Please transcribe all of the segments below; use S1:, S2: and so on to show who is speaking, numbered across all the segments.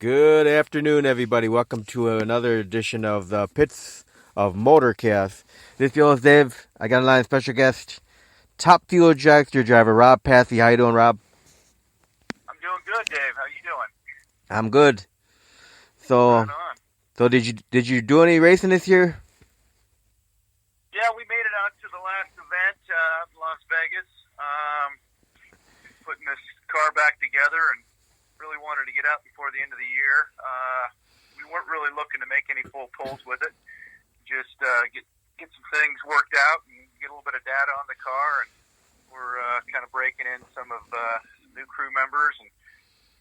S1: Good afternoon, everybody. Welcome to another edition of the Pits of Motorcast. This is your host, Dave. I got a line special guest, top fuel dragster driver, Rob Passey. How you doing, Rob?
S2: I'm doing good, Dave. How you doing?
S1: I'm good. So,
S2: Right on.
S1: so did you do any racing this year?
S2: Yeah, we made it out to the last event in Las Vegas. Putting this car back together and really wanted to get out before the end of the year. We weren't really looking to make any full pulls with it. Just get some things worked out and get a little bit of data on the car. And we're kind of breaking in some of new crew members. And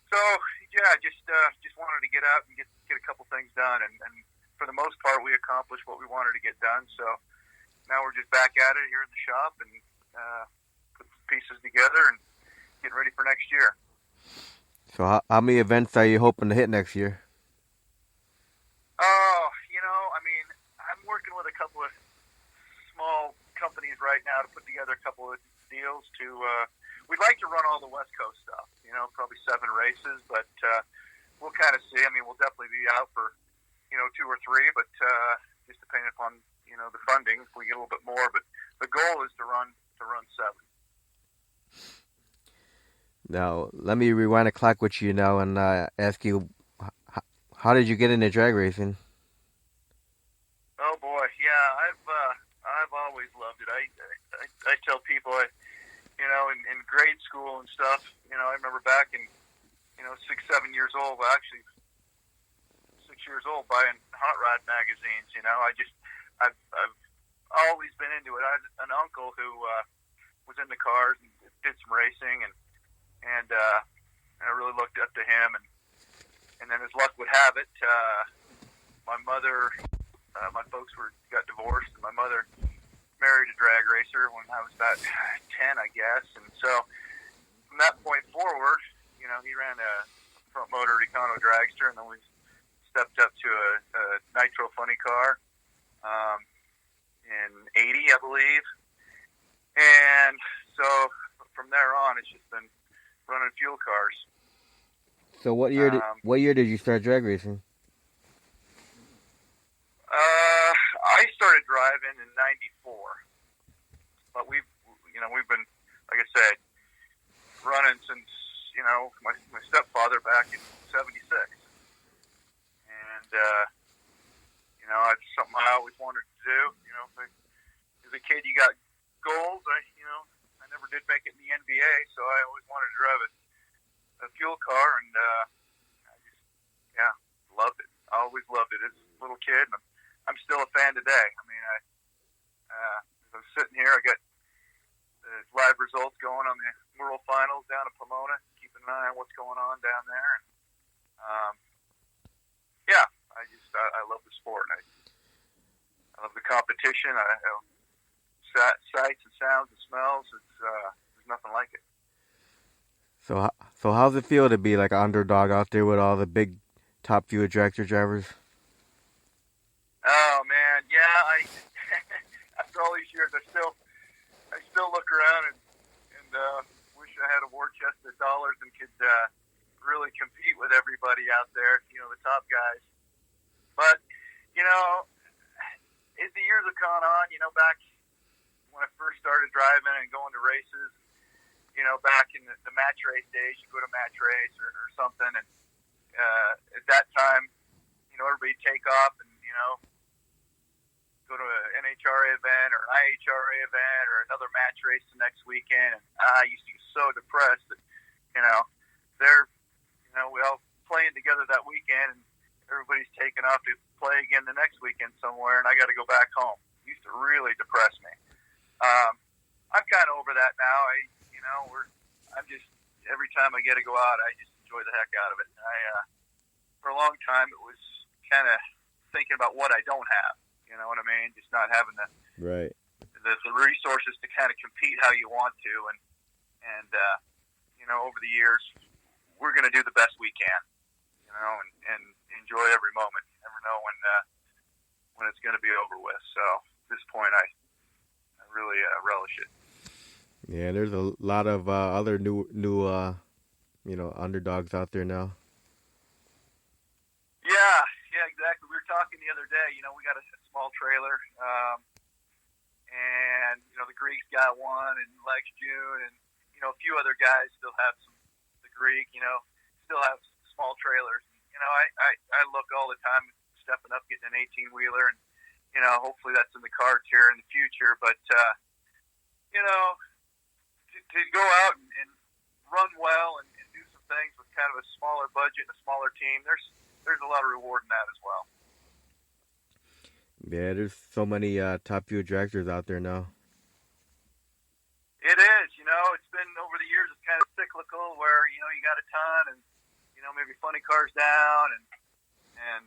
S2: so, yeah, just wanted to get out and get a couple things done. And for the most part, we accomplished what we wanted to get done. So now we're just back at it here in the shop and put some pieces together and getting ready for next year.
S1: So, how many events are you hoping to hit next year?
S2: Oh, I mean, I'm working with a couple of small companies right now to put together a couple of deals to, we'd like to run all the West Coast stuff, probably 7 races, but we'll kind of see. I mean, we'll definitely be out for, 2 or 3, but just depending upon, the funding, if we get a little bit more, but the goal is to run 7.
S1: Now, let me rewind the clock with you now and ask you, how did you get into drag racing?
S2: Oh boy, yeah, I've always loved it. I tell people, in grade school and stuff, I remember back in 6, 7 years old, well, actually 6 years old, buying hot rod magazines. I've always been into it. I had an uncle who was into cars and did some racing, and I really looked up to him. And then as luck would have it, my mother, my folks got divorced, and my mother married a drag racer when I was about 10, I guess. And so from that point forward, he ran a front motor Recano Dragster, and then we stepped up to a nitro funny car in '80, I believe. And so from there on, it's just been running fuel cars.
S1: So, what year did you start drag racing?
S2: I started driving in '94, but we've been, like I said, running since my stepfather back in '76, and it's something I always wanted to do. As a kid, you got goals. I never did make it in the NBA, so I always wanted to drive a fuel car, and I just loved it. I always loved it as a little kid, and I'm still a fan today. I mean, as I'm sitting here, I got the live results going on the World Finals down in Pomona, keeping an eye on what's going on down there. And, I love the sport. And I love the competition. Sights and sounds and smells. There's nothing like it.
S1: So how's it feel to be like an underdog out there with all the big top fuel dragster drivers?
S2: Oh man, yeah. After all these years, I still look around and wish I had a war chest of dollars and could really compete with everybody out there. The top guys. But as the years have gone on, back when I first started driving and going to races, back in the match race days, you go to match race or something, and at that time, everybody take off and go to an NHRA event or an IHRA event or another match race the next weekend. And I used to get so depressed that we all playing together that weekend, and everybody's taking off to play again the next weekend somewhere, and I got to go back home. It used to really depress me. I'm kind of over that now. I'm just, every time I get to go out, I just enjoy the heck out of it. For a long time, it was kind of thinking about what I don't have. You know what I mean? Just not having the resources to kind of compete how you want to, and over the years, we're going to do the best we can, and enjoy every moment. You never know when it's going to be over with. So at this point, I really relish it.
S1: Yeah, there's a lot of other new underdogs out there now.
S2: other day, we got a small trailer, and the Greeks got one, and Lex June, and a few other guys still have the Greek, still have small trailers. I look all the time stepping up, getting an 18-wheeler, and hopefully that's in the cards here in the future. But to go out and run well and do some things with kind of a smaller budget and a smaller team, there's a lot of reward in that as well.
S1: Yeah, there's so many top fuel dragsters out there now.
S2: It is, it's been over the years. It's kind of cyclical, where you got a ton, and maybe funny cars down, and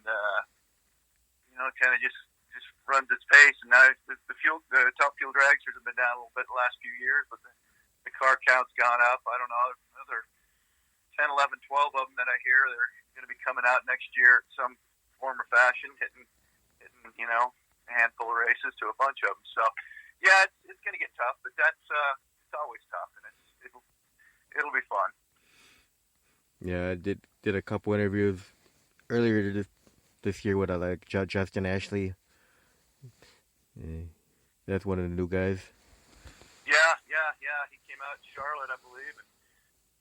S2: it kind of just runs its pace. And now the top fuel dragsters have been down a little bit the last few years, but the car count's gone up. I don't know, another 10, 11, 12 of them that I hear they're going to be coming out next year in some form or fashion, hitting a handful of races to a bunch of them. So yeah, it's going to get tough, but it's always tough, and it'll be fun.
S1: Yeah, I did a couple interviews earlier this year with Justin Ashley. Yeah, that's one of the new guys.
S2: Yeah. He came out in Charlotte, I believe, and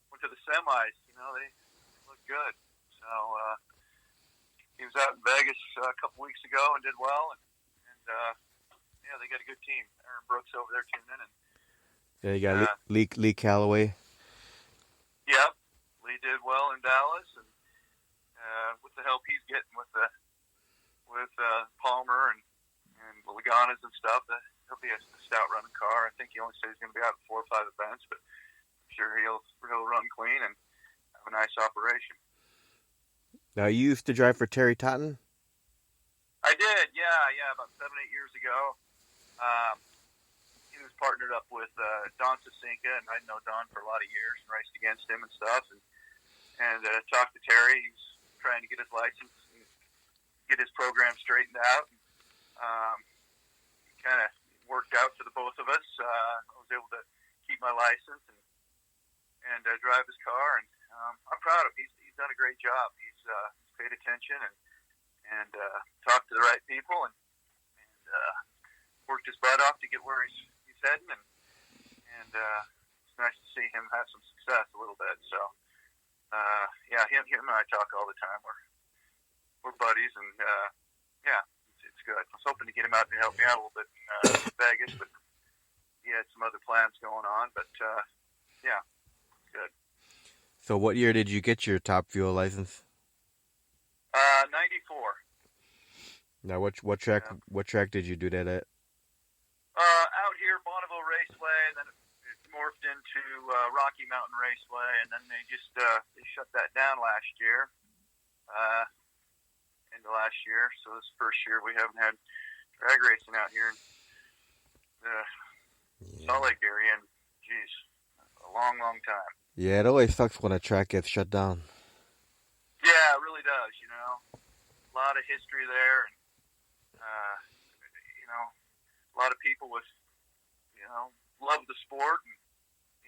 S2: went to the semis. They look good. So he was out in Vegas a couple weeks ago and did well, and they got a good team. Aaron Brooks over there tuning in, and
S1: yeah, you got Lee Calloway.
S2: Yep, Lee did well in Dallas, and with the help he's getting with Palmer and Laganas and stuff, he'll be a stout running car. I think he only said he's going to be out in 4 or 5 events, but I'm sure he'll run clean and have a nice operation.
S1: Now, you used to drive for Terry Totten?
S2: I did, yeah, about 7, 8 years ago. He was partnered up with Don Sasinka, and I'd known Don for a lot of years and raced against him and stuff, and talked to Terry. He was trying to get his license and get his program straightened out. Kind of worked out for the both of us. I was able to keep my license and drive his car, and I'm proud of him. He's done a great job. He's paid attention and talked to the right people and worked his butt off to get where he's heading, and it's nice to see him have some success a little bit. So him and I talk all the time. We're buddies, and it's good. I was hoping to get him out to help me out a little bit in Vegas, but he had some other plans going on. But it's good.
S1: So what year did you get your top fuel license?
S2: 94.
S1: Now, what track did you do that at?
S2: Out here, Bonneville Raceway, and then it morphed into Rocky Mountain Raceway, and then they just they shut that down last year. Into last year, so this first year we haven't had drag racing out here in the Salt Lake area, and geez, a long time.
S1: Yeah, it always sucks when a track gets shut down.
S2: Yeah, it really does. A lot of history there, and a lot of people with love the sport, and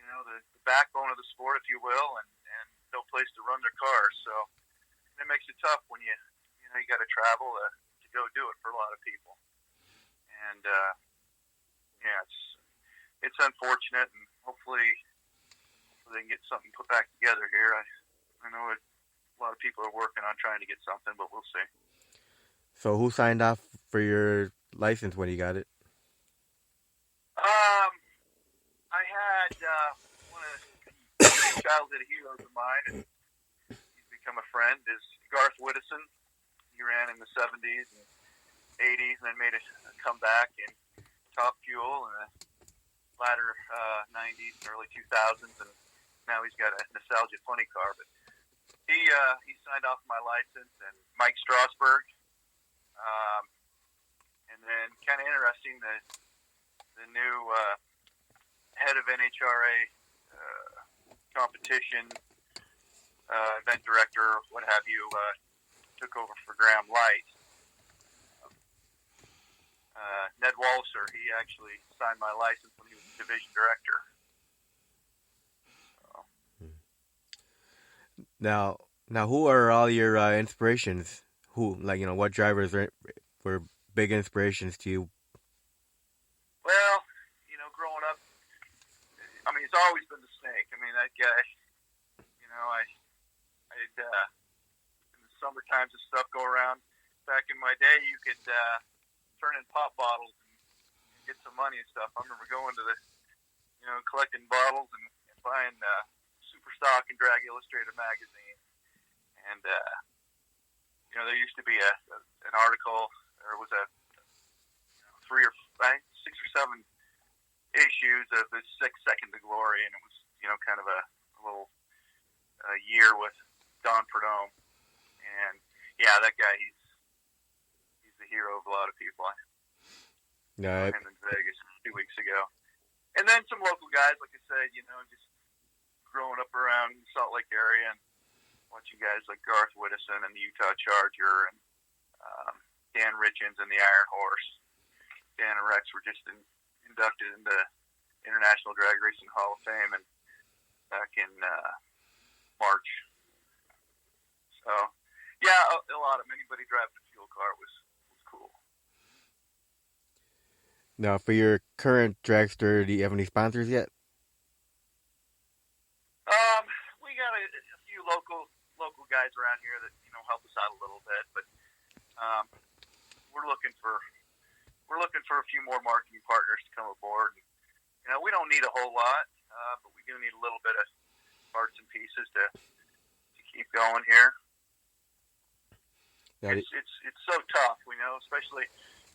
S2: the backbone of the sport, if you will, and no place to run their cars. So it makes it tough when you got to travel to go do it for a lot of people. And it's unfortunate, and hopefully they can get something put back together here. I know a lot of people are working on trying to get something, but we'll see.
S1: So who signed off for your license when you got it?
S2: I had one of the childhood heroes of mine, and he's become a friend, is Garth Whittison. He ran in the 70s and 80s, and then made a comeback in Top Fuel in the latter 90s and early 2000s, and now he's got a nostalgia funny car. But he signed off my license, and Mike Strasberg, and then kind of interesting, the new head of NHRA competition, event director, what have you, took over for Graham Light. Ned Walliser, he actually signed my license when he was division director. So.
S1: Now, who are all your inspirations? Who, what drivers were big inspirations to you?
S2: Well, growing up, I mean, it's always been the snake. I mean, that guy, I'd in the summer times and stuff go around. Back in my day, you could turn in pop bottles and get some money and stuff. I remember going to the, collecting bottles and buying Super Stock and Drag Illustrated magazine. And, there used to be an article, or it was a 6 or 7 issues of the 6 Second to Glory, and it was, kind of a little year with Don Perdome. And, yeah, that guy, he's the hero of a lot of people.
S1: No,
S2: Him in Vegas 2 weeks ago. And then some local guys, like I said, just growing up around the Salt Lake area and watching guys like Garth Whittison and the Utah Charger and Dan Richins and the Iron Horse. Dan and Rex were just inducted into International Drag Racing Hall of Fame and back in March. So, yeah, a lot of them. Anybody driving a fuel car was cool.
S1: Now, for your current dragster, do you have any sponsors yet?
S2: We got a few local guys around here that help us out a little bit, but we're looking for a few more marketing partners to come aboard. We don't need a whole lot, but we do need a little bit of parts and pieces to keep going here. It's so tough, especially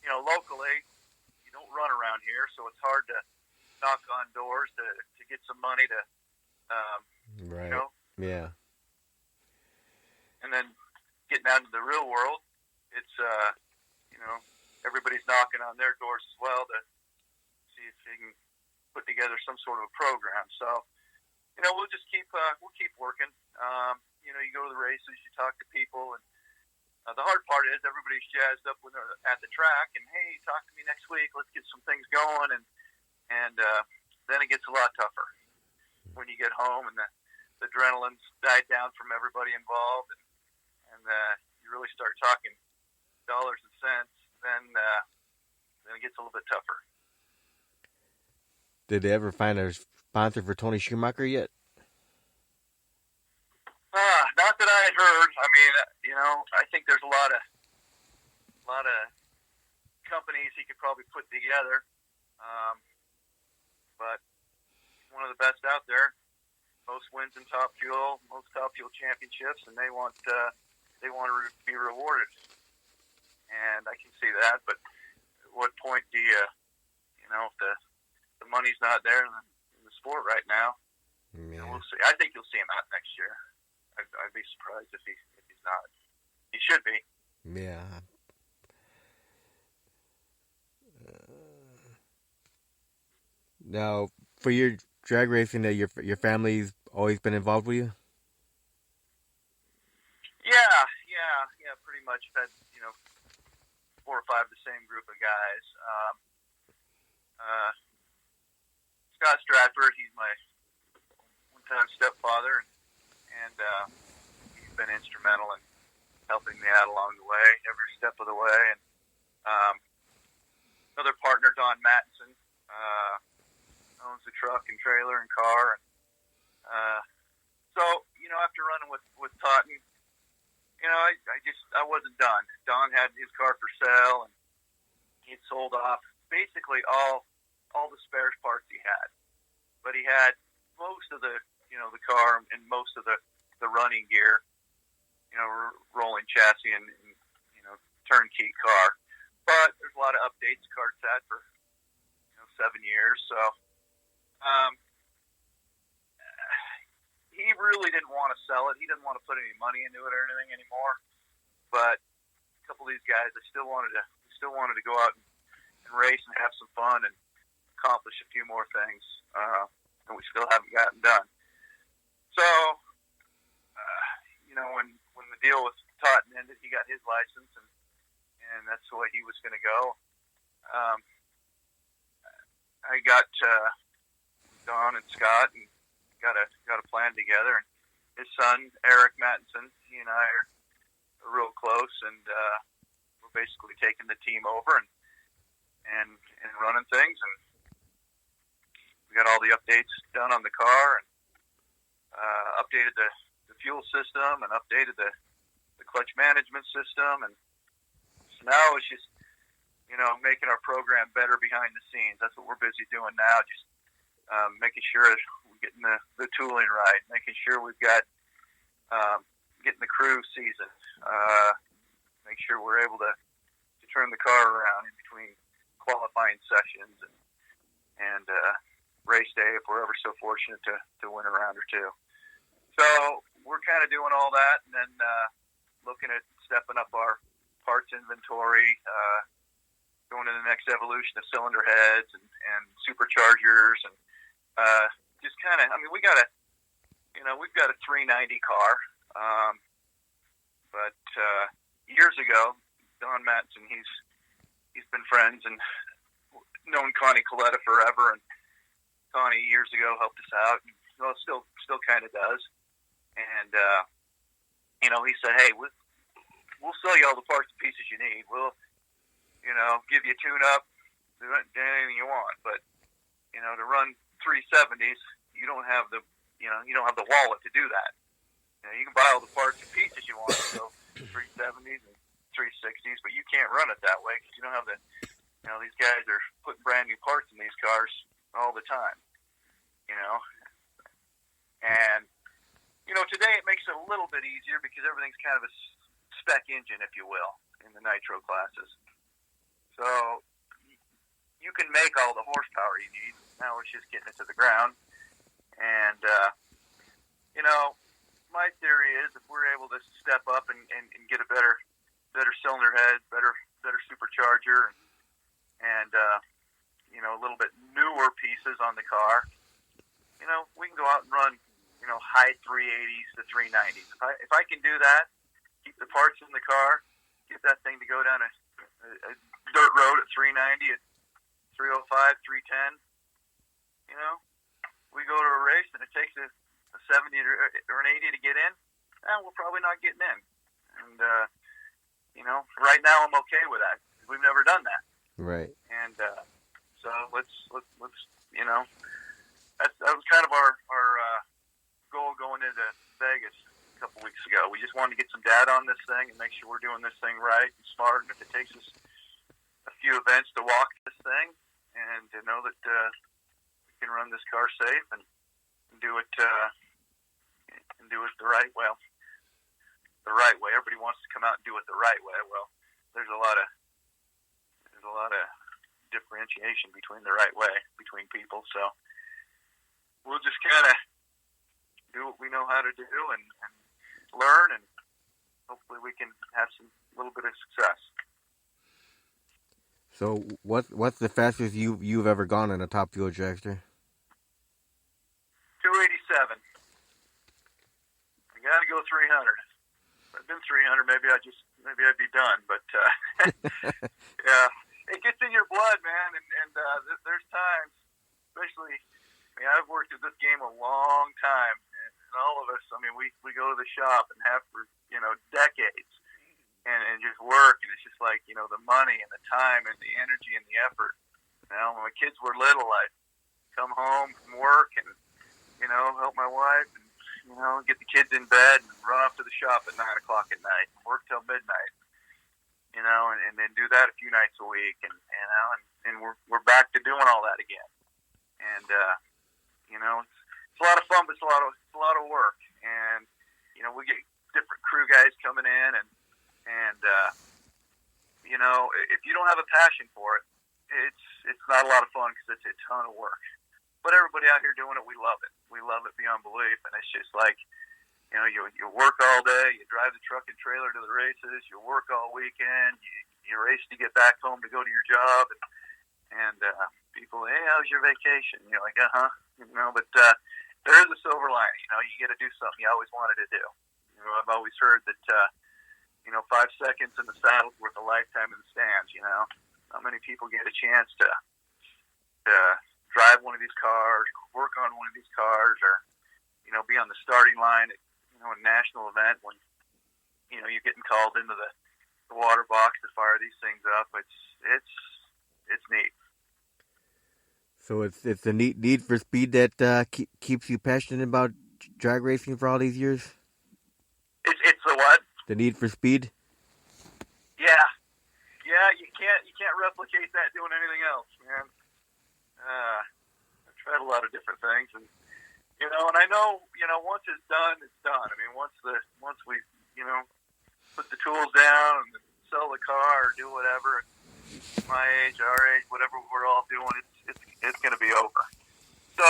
S2: locally. You don't run around here, so it's hard to knock on doors to get some money to,
S1: right. Yeah.
S2: And then getting out into the real world, it's everybody's knocking on their doors as well to see if they can put together some sort of a program. So, we'll just keep working. You go to the races, you talk to people, and the hard part is everybody's jazzed up when they're at the track, and hey, talk to me next week. Let's get some things going, and then it gets a lot tougher when you get home and the adrenaline's died down from everybody involved, and you really start talking dollars and cents. Then it gets a little bit tougher.
S1: Did they ever find a sponsor for Tony Schumacher yet?
S2: Not that I had heard. I mean, I think there's a lot of companies he could probably put together. But one of the best out there, most wins in Top Fuel, most Top Fuel championships, and they want to be rewarded. And I can see that, but at what point do you, if the money's not there in the sport right now, we'll see. I think you'll see him out next year. I'd be surprised if he's not. He should be.
S1: Yeah. Now, for your drag racing, that your family's always been involved with you?
S2: Yeah, pretty much. Had 4 or 5 the same group of guys. Scott Stratford, he's my one-time stepfather, and he's been instrumental in helping me out along the way, every step of the way. And another partner, Don Mattinson, owns the truck and trailer and car. And so, after running with Totten, I wasn't done. Don had his car for sale, and he had sold off basically all the spares parts he had. But he had most of the car and most of the running gear, rolling chassis and turnkey car. But there's a lot of updates. The car's sat for 7 years, so he really didn't want to sell it. He didn't want to put any money into it or anything anymore. But a couple of these guys, we still wanted to go out and race and have some fun and accomplish a few more things, and we still haven't gotten done. So, when the deal with Totten ended, he got his license, and that's the way he was going to go. I got Don and Scott and got a plan together, and his son Eric Mattinson, he and I are real close, and we're basically taking the team over and running things, and we got all the updates done on the car, and updated the fuel system, and updated the clutch management system, and so now it's just making our program better behind the scenes. That's what we're busy doing now, just making sure we're getting the tooling right, making sure we've got getting the crew seasoned, make sure we're able to turn the car around in between qualifying sessions and race day if we're ever so fortunate to win a round or two. So we're kind of doing all that, and then looking at stepping up our parts inventory, going to the next evolution of cylinder heads and superchargers, and just kind of, we've got a 390 car, but years ago, Don Matson, he's been friends and known Connie Coletta forever, and Connie years ago helped us out, and still kind of does, and he said, hey, we'll sell you all the parts and pieces you need. We'll give you a tune-up, do anything you want. But, to run 370s, you don't have the wallet to do that. You can buy all the parts and pieces you want, so 370s and 360s, but you can't run it that way because you don't have these guys are putting brand new parts in these cars all the time, And, today it makes it a little bit easier because everything's kind of a spec engine, if you will, in the nitro classes. So you can make all the horsepower you need. Now it's just getting it to the ground. And, my theory is if we're able to step up and get a better cylinder head, better supercharger, and a little bit newer pieces on the car, we can go out and run, high 380s to 390s. If I can do that, keep the parts in the car, get that thing to go down a dirt road at 390, at 305, 310. We go to a race and it takes a 70 or an 80 to get in. We're probably not getting in. And right now I'm okay with that. We've never done that.
S1: Right.
S2: And so let's that was kind of our goal going into Vegas a couple weeks ago. We just wanted to get some data on this thing and make sure we're doing this thing right and smart. And if it takes us a few events to walk this thing and to know that we can run this car safe and do it the right way. The right way. Everybody wants to come out and do it the right way. Well, there's a lot of differentiation between the right way between people. So we'll just kind of do what we know how to do and learn, and hopefully we can have some little bit of success.
S1: So what's the fastest you've ever gone in a Top Fuel dragster?
S2: 287. I got to go 300. If I'd been 300, maybe I'd be done. But yeah, it gets in your blood, man. And there's times, especially. I've worked at this game a long time, and all of us. We go to the shop and have for decades, and just work, and it's just like the money and the time and the energy and the effort. When my kids were little, I'd come home from work and help my wife and get the kids in bed and run off to the shop at 9 o'clock at night, and work till midnight, and then do that a few nights a week, and we're back to doing all that again, and it's a lot of fun, but it's a lot of work, and we get different crew guys coming in, and if you don't have a passion for it, it's not a lot of fun because it's a ton of work. But everybody out here doing it, we love it. We love it beyond belief, and it's just like you work all day, you drive the truck and trailer to the races, you work all weekend, you race to get back home to go to your job, and people, hey, how's your vacation? You're like, but there is a silver lining. You get to do something you always wanted to do. I've always heard that 5 seconds in the saddle's worth a lifetime in the stands. Not many people get a chance to drive one of these cars, work on one of these cars, or be on the starting line at a national event when you're getting called into the the water box to fire these things up. It's neat.
S1: So it's the need for speed that keeps you passionate about drag racing for all these years.
S2: It's the what?
S1: The need for speed.
S2: Yeah, yeah. You can't replicate that doing anything else, man. I've tried a lot of different things, and and I know, once it's done, it's done. I mean, once we, put the tools down and sell the car or do whatever, my age, our age, whatever we're all doing, it's going to be over. So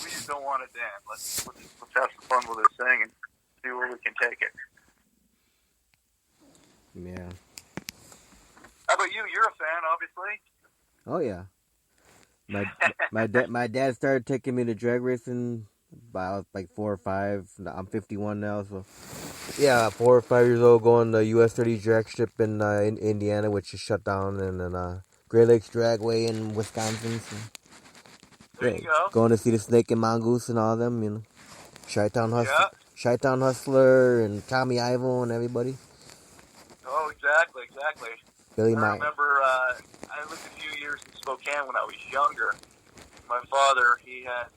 S2: we just don't want it to end. Let's have some fun with this thing and see where we can take it.
S1: Yeah.
S2: How about you? You're a fan, obviously.
S1: Oh yeah. My dad started taking me to drag racing by I was like 4 or 5. I'm 51 now, so yeah, 4 or 5 years old, going to US 30 drag strip in Indiana, which is shut down, and then Great Lakes Dragway in Wisconsin. So,
S2: There
S1: yeah,
S2: you go.
S1: going to see the Snake and Mongoose and all them,
S2: Yeah.
S1: Chi-Town Hustler and Tommy Ivo and everybody.
S2: Oh, exactly.
S1: Billy
S2: I
S1: Mike.
S2: remember I lived a few years in Spokane when I was younger. My father, he had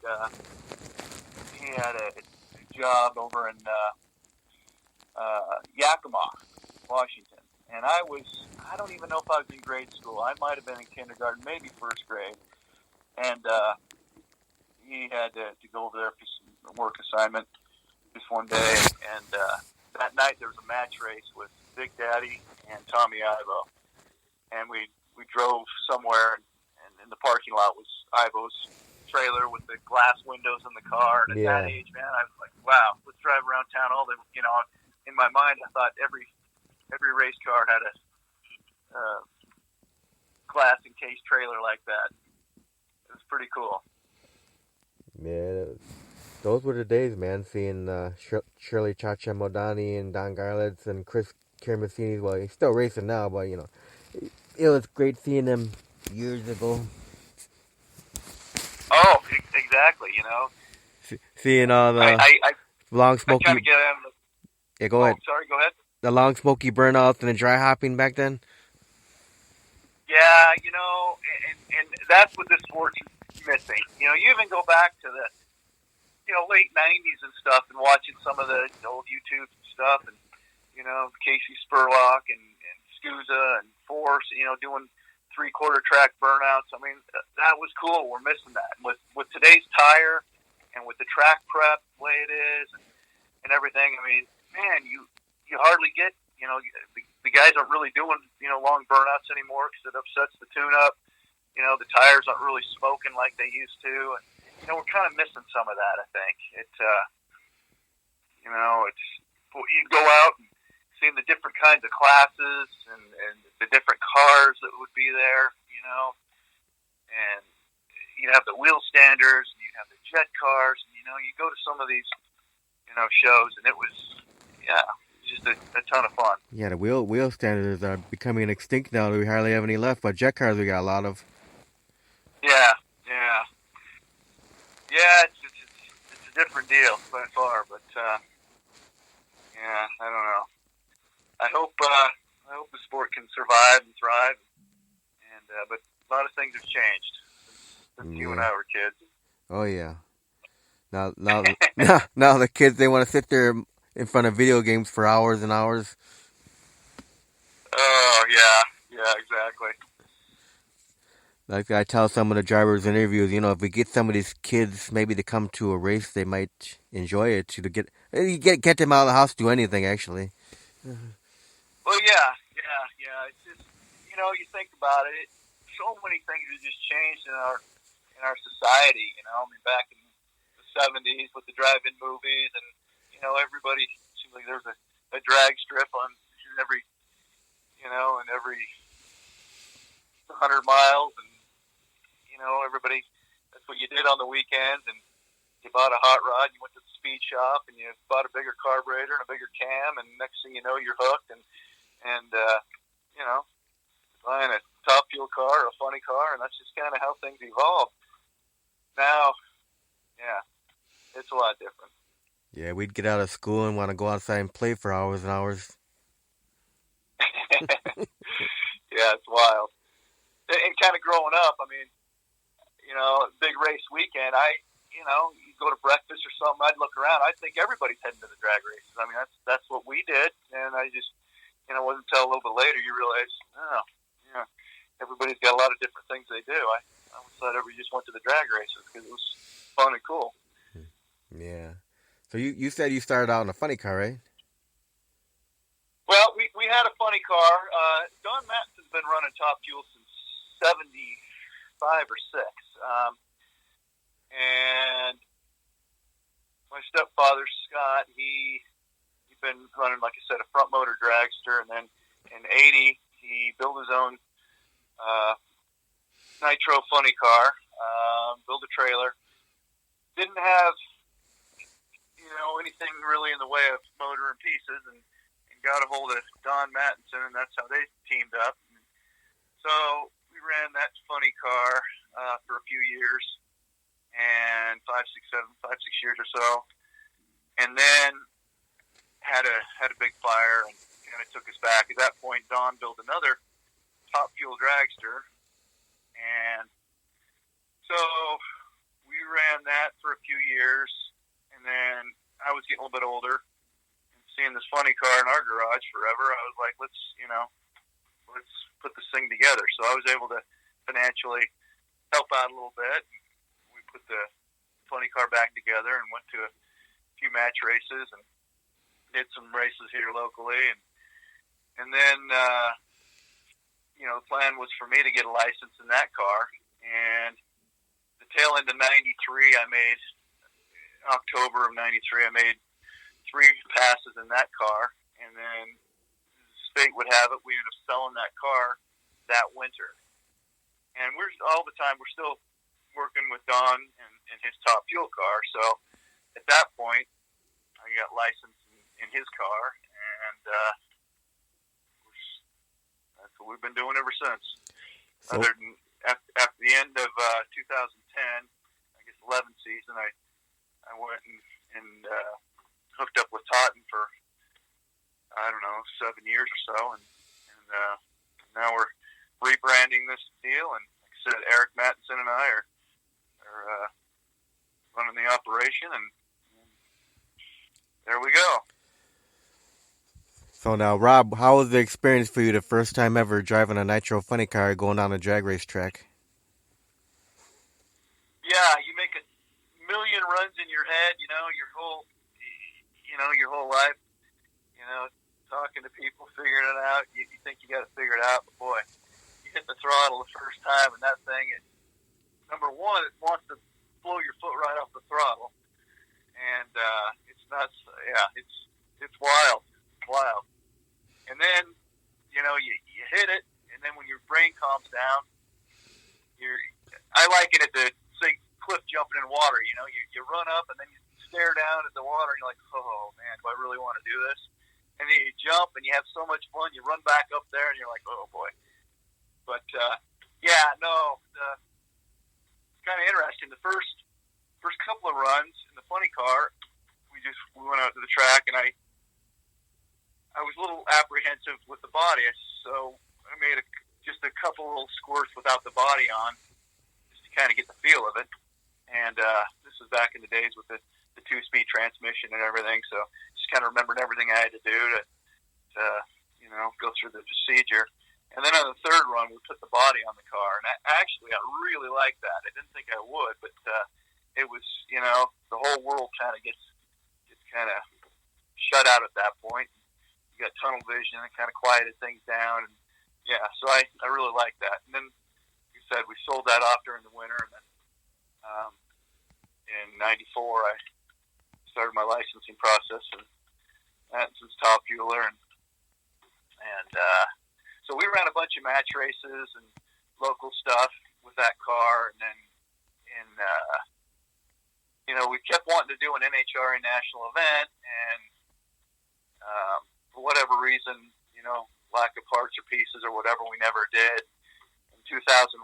S2: a job over in Yakima, Washington, and I don't even know if I was in grade school. I might have been in kindergarten, maybe first grade, and he had to go over there for some work assignment this one day, and that night there was a match race with Big Daddy and Tommy Ivo, and we drove somewhere, and in the parking lot was Ivo's trailer with the glass windows in the car. And at that age, man, I was like, wow, let's drive around town all day. In my mind, I thought every race car had a glass encased trailer like that. It was pretty cool.
S1: Yeah, those were the days, man. Seeing Shirley Chacha Modani and Don Garlitz and Chris Kermasini. Well, he's still racing now, but it was great seeing them years ago.
S2: Oh, exactly.
S1: Seeing all the long smoky.
S2: I get out of
S1: yeah, go ahead.
S2: Sorry, go ahead.
S1: The long smoky burnouts and the dry hopping back then.
S2: Yeah, and that's what this sport's missing. You even go back to the late '90s and stuff, and watching some of the old YouTube stuff, and Casey Spurlock and Scusa and Force, doing 3/4 track burnouts. I mean, that was cool. We're missing that. And with today's tire and with the track prep the way it is and everything, I mean, man, you hardly get, the guys aren't really doing, long burnouts anymore because it upsets the tune-up. The tires aren't really smoking like they used to. And, we're kind of missing some of that, I think. It's you go out and seeing the different kinds of classes and the different cars that would be there, and you'd have the wheel standards and you'd have the jet cars, and you go to some of these shows, and it was just a ton of fun.
S1: Yeah, the wheel standards are becoming extinct now. We hardly have any left, but jet cars we got a lot of.
S2: Yeah, it's a different deal by far, but I don't know. I hope the sport can survive and thrive, and but a lot of things have changed since you and I were kids.
S1: Oh yeah. Now the kids, they want to sit there in front of video games for hours and hours.
S2: Oh yeah, exactly.
S1: Like I tell some of the drivers in interviews, if we get some of these kids maybe to come to a race, they might enjoy it. To get them out of the house to do anything actually.
S2: Well, yeah. It's just you think about it. So many things have just changed in our society. I mean, back in the '70s with the drive-in movies, and everybody seems like there's a drag strip on every 100 miles, and everybody, that's what you did on the weekends, and you bought a hot rod, you went to the speed shop, and you bought a bigger carburetor and a bigger cam, and next thing you know, you're hooked, and buying a top fuel car or a funny car, and that's just kind of how things evolve. Now, it's a lot different.
S1: Yeah, we'd get out of school and want to go outside and play for hours and hours.
S2: Yeah, it's wild. And kind of growing up, I mean, big race weekend, you go to breakfast or something, I'd look around, I think everybody's heading to the drag races. I mean, that's what we did, and I just, wasn't until a little bit later you realize, oh, yeah, everybody's got a lot of different things they do. I always thought everybody just went to the drag races because it was fun and cool.
S1: Yeah. So you said you started out in a funny car, right?
S2: Well, we had a funny car. Don Mattison's been running Top Fuel since 75 or 6. And my stepfather, Scott, he'd been running, like I said, a front motor dragster. And then in 80, he built his own nitro funny car, built a trailer. Didn't have, anything really in the way of motor and pieces. And got a hold of Don Mattison, and that's how they teamed up. So we ran that funny car for a few years, and 5, 6 years or so, and then had a big fire and kind of took us back. At that point, Don built another Top Fuel dragster, and so we ran that for a few years, and then I was getting a little bit older. Seeing this funny car in our garage forever, I was like, let's put this thing together. So I was able to financially help out a little bit. We put the funny car back together and went to a few match races and did some races here locally. And then, the plan was for me to get a license in that car. And the tail end of 93, October of 93, I made 3 passes in that car, and then fate would have it, we ended up selling that car that winter. And we're still working with Don and his Top Fuel car. So at that point, I got licensed in his car, and that's what we've been doing ever since. So, other than after the end of 2010, I guess 11 season, I went and hooked up with Totten for 7 years or so, and now we're rebranding this deal. And like I said, Eric Mattison and I are running the operation, and there we go.
S1: So now, Rob, how was the experience for you the first time ever driving a nitro funny car going down a drag race track?
S2: Yeah, you make a million runs in your head, your whole life, talking to people, figuring it out. You think you got to figure it out, but boy, you hit the throttle the first time, and that thing, number one, it wants to blow your foot right off the throttle, and it's nuts. Yeah, it's wild, wild. And then, you hit it, and then when your brain calms down, I liken it to, say, cliff jumping in water. You run up, and then you stare down at the water, and you're like, oh, man, do I really want to do this? And then you jump, and you have so much fun. You run back up there, and you're like, oh, boy. But, it's kind of interesting. The first couple of runs in the funny car, we went out to the track, and I was a little apprehensive with the body, so I made just a couple little squirts without the body on, just to kind of get the feel of it. And this was back in the days with the 2-speed transmission and everything, so just kind of remembered everything I had to do to go through the procedure. And then on the third run, we put the body on the car, and I really liked that. I didn't think I would, but it was, the whole world kind of gets kind of shut out at that point. You got tunnel vision, and kind of quieted things down, and yeah, so I really liked that. And then, like I said, we sold that off during the winter, and then in '94, I started my licensing process, and since Top Fueler, and so we ran a bunch of match races and local stuff with that car, and then we kept wanting to do an NHRA national event, and for whatever reason, lack of parts or pieces or whatever, we never did. In 2001,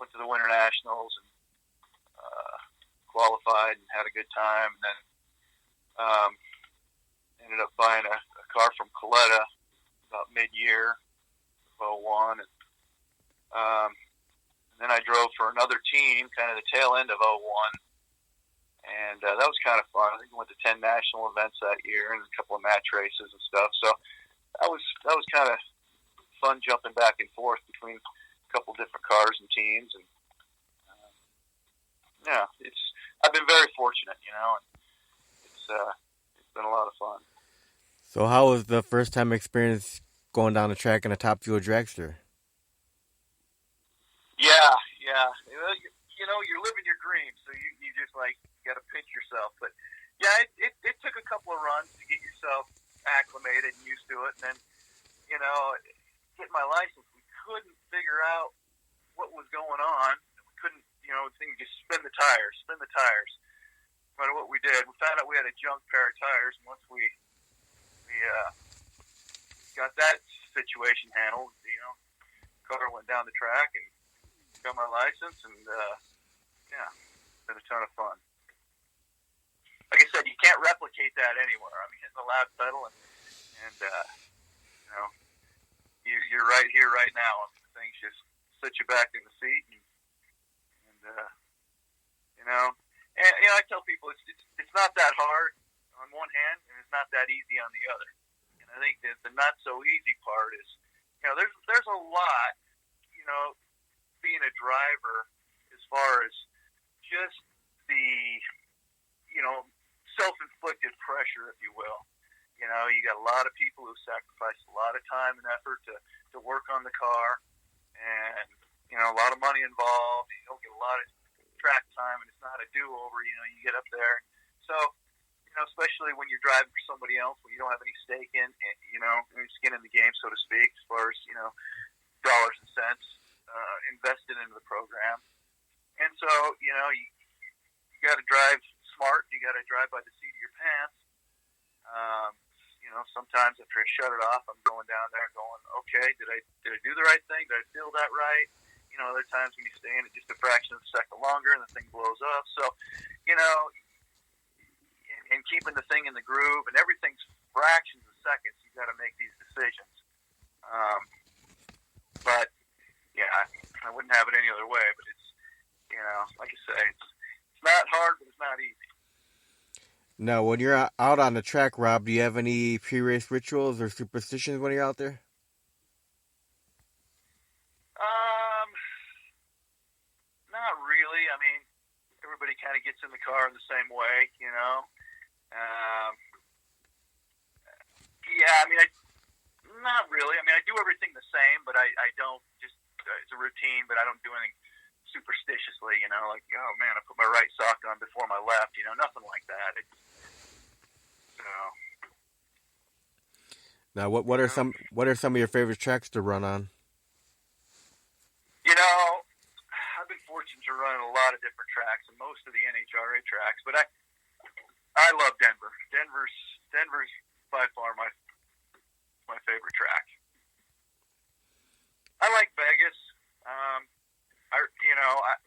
S2: went to the Winter Nationals and qualified and had a good time, and then ended up buying a car from Coletta about mid-year of 01. And then I drove for another team, kind of the tail end of 01. And that was kind of fun. I think we went to 10 national events that year and a couple of match races and stuff. So that was kind of fun jumping back and forth between a couple different cars and teams. And yeah, I've been very fortunate, and it's been a lot of fun.
S1: So how was the first time experience going down the track in a Top Fuel dragster?
S2: Yeah. You're living your dream, so you just you got to pinch yourself. But yeah, it took a couple of runs to get yourself acclimated and used to it. And then, getting my license, we couldn't figure out what was going on. We couldn't, just spin the tires. No matter what we did, we found out we had a junk pair of tires. And once we got that situation handled, car went down the track and got my license, and it's been a ton of fun. Like I said, you can't replicate that anywhere. I mean, hitting the loud pedal and you're right here, right now. I mean, things just sit you back in the seat, and I tell people it's not that hard on one hand, and it's not that easy on the other. And I think that the not so easy part is, there's a lot, being a driver as far as just the, self-inflicted pressure, if you will. You got a lot of people who sacrifice a lot of time and effort to work on the car, and, a lot of money involved. You don't get a lot of track time, and it's not a do-over. You get up there. So, especially when you're driving for somebody else, when you don't have any stake in, any skin in the game, so to speak, as far as, dollars and cents invested into the program. And so, you got to drive smart. You got to drive by the seat of your pants. Sometimes after I shut it off, I'm going down there going, okay, did I do the right thing? Did I feel that right? Other times when you stay in it just a fraction of a second longer and the thing blows up. So, and keeping the thing in the groove, and everything's fractions of seconds. You got to make these decisions. But yeah, I wouldn't have it any other way. But it's, like I say, it's not hard, but it's not easy.
S1: Now, when you're out on the track, Rob, do you have any pre-race rituals or superstitions when you're out there?
S2: Not really. I mean, everybody kind of gets in the car in the same way, not really. I mean, I do everything the same, but I don't just, it's a routine, but I don't do anything superstitiously, like, oh man, I put my right sock on before my left, nothing like that.
S1: Now, what are some of your favorite tracks to run on?
S2: I've been fortunate to run a lot of different tracks, and most of the NHRA tracks, but I love Denver. Denver's by far my favorite track. I like Vegas.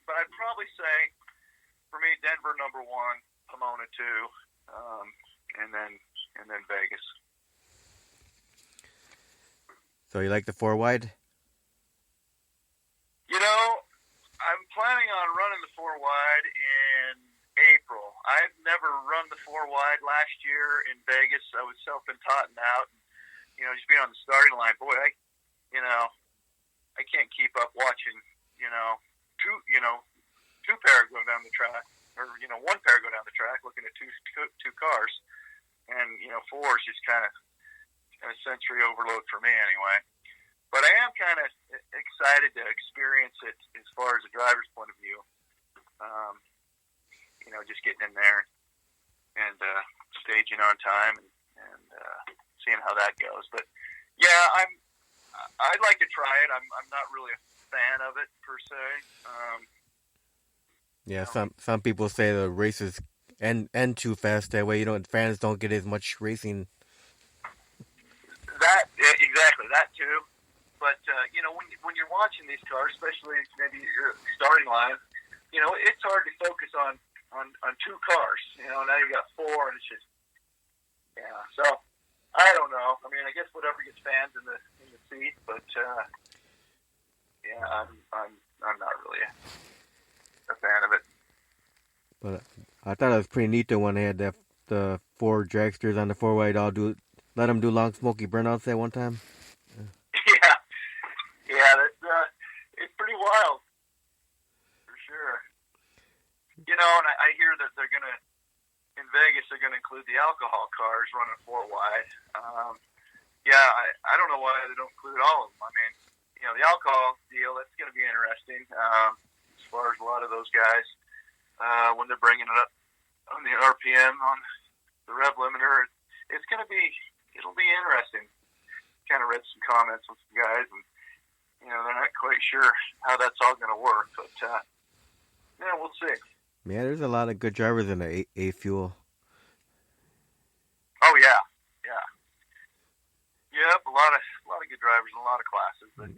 S2: But I'd probably say for me, Denver #1, Pomona 2, and then Vegas.
S1: So you like the 4-wide?
S2: I'm planning on running the 4-wide in April. I've never run the 4-wide. Last year in Vegas, I was self-taught out, and just being on the starting line. Boy, I can't keep up watching, two pairs go down the track, or one pair go down the track, looking at two cars, and 4 is just kind of sensory overload for me anyway. But I am kind of excited to experience it as far as a driver's point of view. Just getting in there and staging on time and seeing how that goes. But yeah, I'd like to try it. I'm not really a fan of it per se.
S1: Yeah, some people say the races end too fast. That way, fans don't get as much racing.
S2: Exactly that too. But when you're watching these cars, especially maybe your starting line, it's hard to focus on 2 cars. Now you got 4, and it's just So I don't know. I mean, I guess whatever gets fans in the seat, but yeah, I'm not really a fan of it.
S1: But I thought it was pretty neat though when they had the 4 dragsters on the 4-wide let them do long smoky burnouts at one time.
S2: Yeah, yeah, that's it's pretty wild for sure. You know, and I hear that they're gonna in Vegas. They're gonna include the alcohol cars running 4-wide. Yeah, I don't know why they don't include all of them. I mean, you know, the alcohol deal, that's going to be interesting as far as a lot of those guys when they're bringing it up on the RPM, on the rev limiter. It'll be interesting. Kind of read some comments from some guys, and, you know, they're not quite sure how that's all going to work, but, yeah, we'll see.
S1: Yeah, there's a lot of good drivers in the A fuel.
S2: Oh, yeah. Yep, a lot of good drivers in a lot of classes that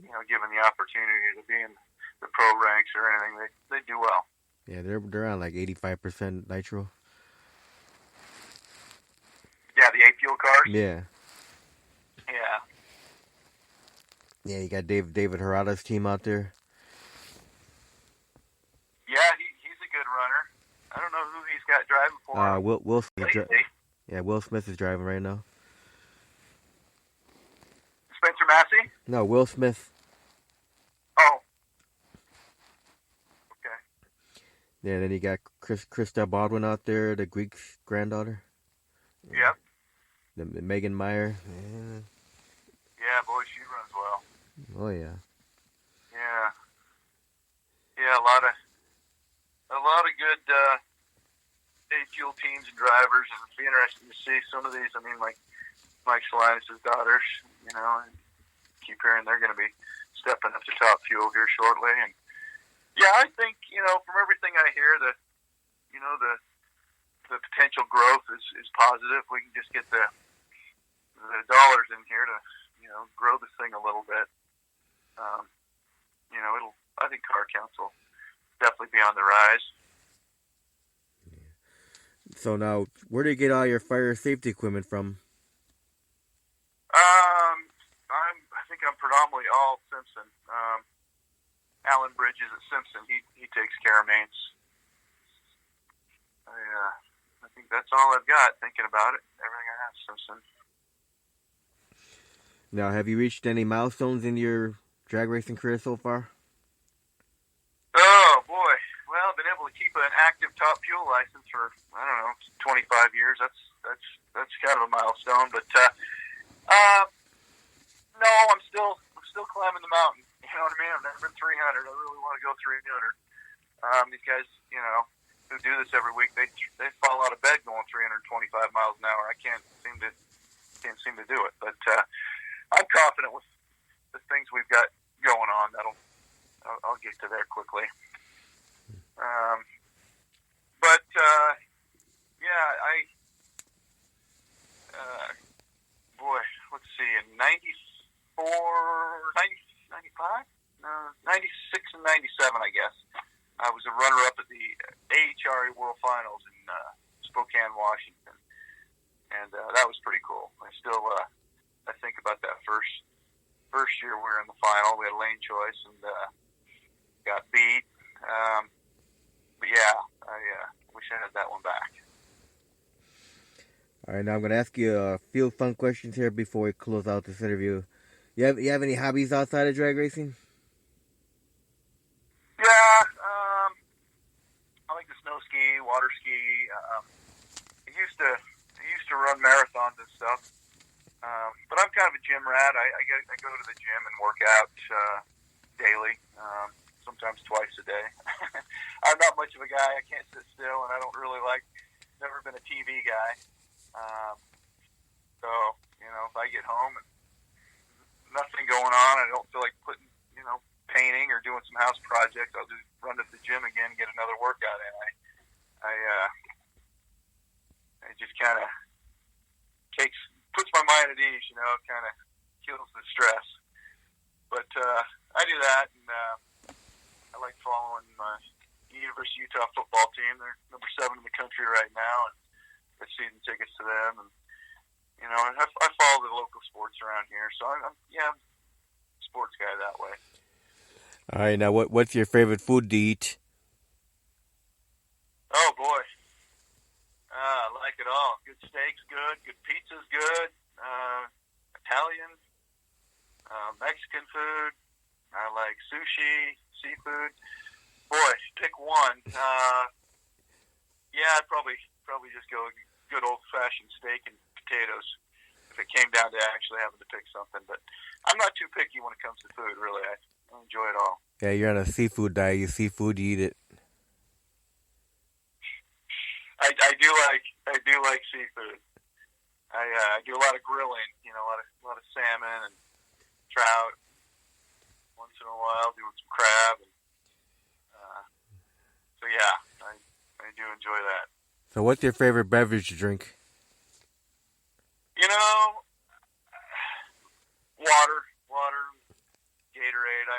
S2: you know, given the opportunity to be in the pro ranks or anything, they do well.
S1: Yeah, they're on like 85% nitro.
S2: Yeah, the 8 fuel cars.
S1: Yeah. Yeah, you got David Harada's team out there.
S2: Yeah, he's a good runner. I don't know who he's got driving for him.
S1: Will Smith. Will Smith is driving right now.
S2: Spencer Massey?
S1: No, Will Smith.
S2: Oh. Okay.
S1: Yeah, then you got Krista Baldwin out there, the Greek's granddaughter.
S2: Yep.
S1: The Megan Meyer.
S2: Yeah, boy, she runs well.
S1: Oh yeah.
S2: Yeah, a lot of good A-fuel teams and drivers, and it'll be interesting to see some of these. I mean, like Mike Salinas' daughters, you know, and keep hearing they're going to be stepping up to top fuel here shortly. And yeah, I think, you know, from everything I hear, the potential growth is positive. We can just get the dollars in here to, you know, grow this thing a little bit. You know, I think car counts will definitely be on the rise.
S1: So now, where do you get all your fire safety equipment from?
S2: I think I'm predominantly all Simpson. Alan Bridges at Simpson, he takes care of mains. I think that's all I've got. Thinking about it, everything I have Simpson.
S1: Now, have you reached any milestones in your drag racing career so far?
S2: Oh boy, well, I've been able to keep an active top fuel license for 25 years. That's kind of a milestone. But no, I'm still climbing the mountain. You know what I mean? I've never been 300. I really want to go 300. These guys, you know, who do this every week, they fall out of bed going 325 miles an hour. I can't seem to do it. But I'm confident with the things we've got going on. I'll get to there quickly. But yeah, boy, let's see, in 94, 95? No, 96 and 97, I guess. I was a runner-up at the AHRA World Finals in Spokane, Washington. And that was pretty cool. I still I think about that first year we were in the final. We had a lane choice and got beat. But yeah, I wish I had that one back.
S1: All right, now I'm going to ask you a few fun questions here before we close out this interview. You have any hobbies outside of drag racing?
S2: Yeah, I like to snow ski, water ski. I used to run marathons and stuff. But I'm kind of a gym rat. I go to the gym and work out daily, sometimes twice a day. I'm not much of a guy. I can't sit still, and I don't really never been a TV guy. So, you know, if I get home and nothing going on, I don't feel like painting or doing some house projects, I'll just run to the gym again, get another workout in. I just kind of puts my mind at ease, you know, kind of kills the stress. But I do that, and I like following my University of Utah football team. They're number 7 in the country right now, and got season tickets to them. And you know, I follow the local sports around here. So I'm a sports guy that way.
S1: All right, now what's your favorite food to eat?
S2: Oh boy, I like it all. Good steaks, good. Good pizza's good. Italian, Mexican food. I like sushi, seafood. Boy, pick one. I'd probably just go good old fashioned steak and potatoes if it came down to actually having to pick something. But I'm not too picky when it comes to food. Really, I enjoy it all.
S1: Yeah, you're on a seafood diet. You see food, you eat it.
S2: I do like seafood. I do a lot of grilling. You know, a lot of salmon and trout. Once in a while, doing some crab. And, so yeah, I do enjoy that.
S1: So what's your favorite beverage to drink?
S2: You know, water, Gatorade.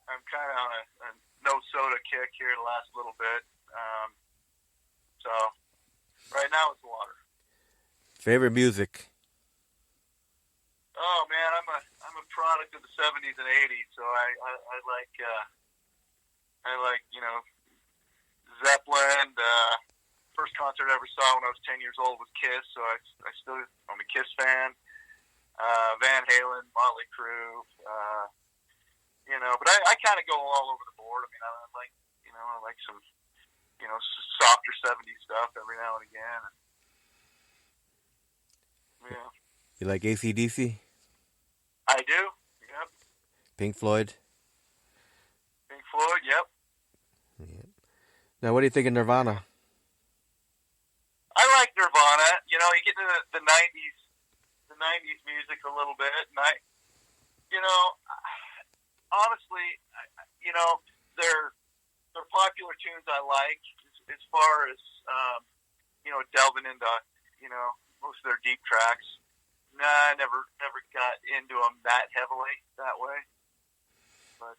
S2: I'm kind of on a no soda kick here the last little bit. So right now it's water.
S1: Favorite music?
S2: Oh man, I'm a product of the '70s and '80s, so I like Zeppelin. First concert I ever saw when I was 10 years old was Kiss, so I'm a Kiss fan. Van Halen, Motley Crue, but I kind of go all over the board. I mean, I like some, softer '70s stuff every now and again. Yeah.
S1: You like AC/DC?
S2: I do. Yep.
S1: Pink Floyd?
S2: Pink Floyd. Yep.
S1: Yeah. Now, what do you think of Nirvana?
S2: I like Nirvana. You know, you get into the '90s music a little bit, and honestly, they're popular tunes I like. As far as delving into most of their deep tracks. Nah, I never got into them that heavily that way. But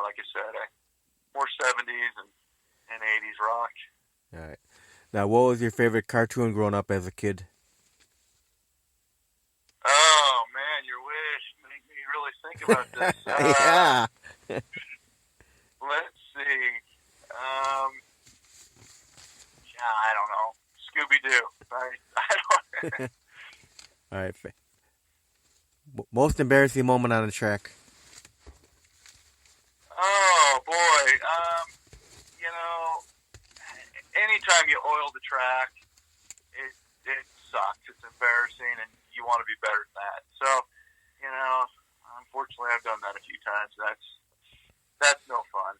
S2: like I said, more '70s and '80s rock.
S1: All right. Now, what was your favorite cartoon growing up as a kid?
S2: Oh man, your wish made me really think about this.
S1: Yeah.
S2: Let's see. I don't know. Scooby Doo. I don't.
S1: All right. Most embarrassing moment on the track?
S2: Oh boy. Anytime you oil the track, it sucks. It's embarrassing, and you want to be better than that. So, unfortunately, I've done that a few times. That's no fun.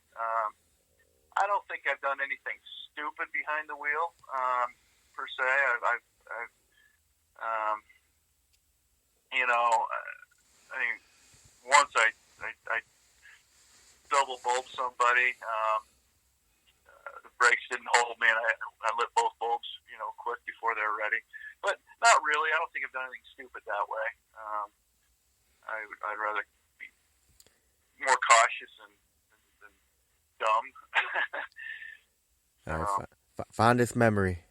S2: I don't think I've done anything stupid behind the wheel, per se. I think once I double bulbed somebody. The brakes didn't hold me, and I lit both bulbs, quick before they were ready. But not really. I don't think I've done anything stupid that way. I'd rather be more cautious than dumb.
S1: All right. Fondest memory?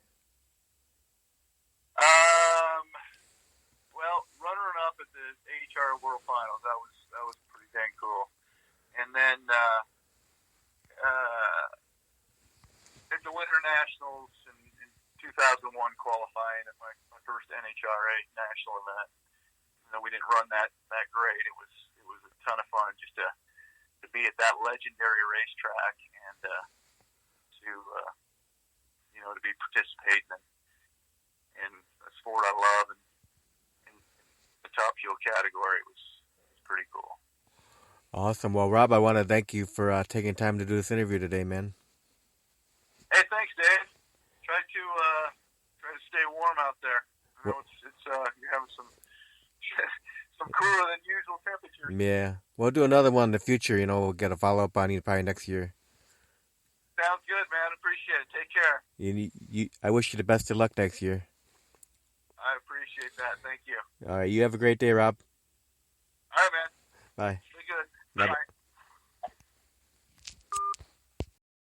S2: Well, running up at the AHR World Finals, that was pretty dang cool. And then at the Winter Nationals in 2001 qualifying at my first NHRA national event. We didn't run that great. It was a ton of fun just to be at that legendary racetrack and to be participating in a sport I love and in the top fuel category. It was pretty cool.
S1: Awesome. Well, Rob, I want to thank you for taking time to do this interview today, man.
S2: Hey, thanks, Dave. Try to stay warm out there. I know it's you're having some cooler than usual temperatures.
S1: Yeah, we'll do another one in the future. We'll get a follow up on you probably next year.
S2: Sounds good, man. Appreciate it. Take care.
S1: I wish you the best of luck next year.
S2: I appreciate that. Thank you.
S1: All right, you have a great day, Rob.
S2: All right, man.
S1: Bye.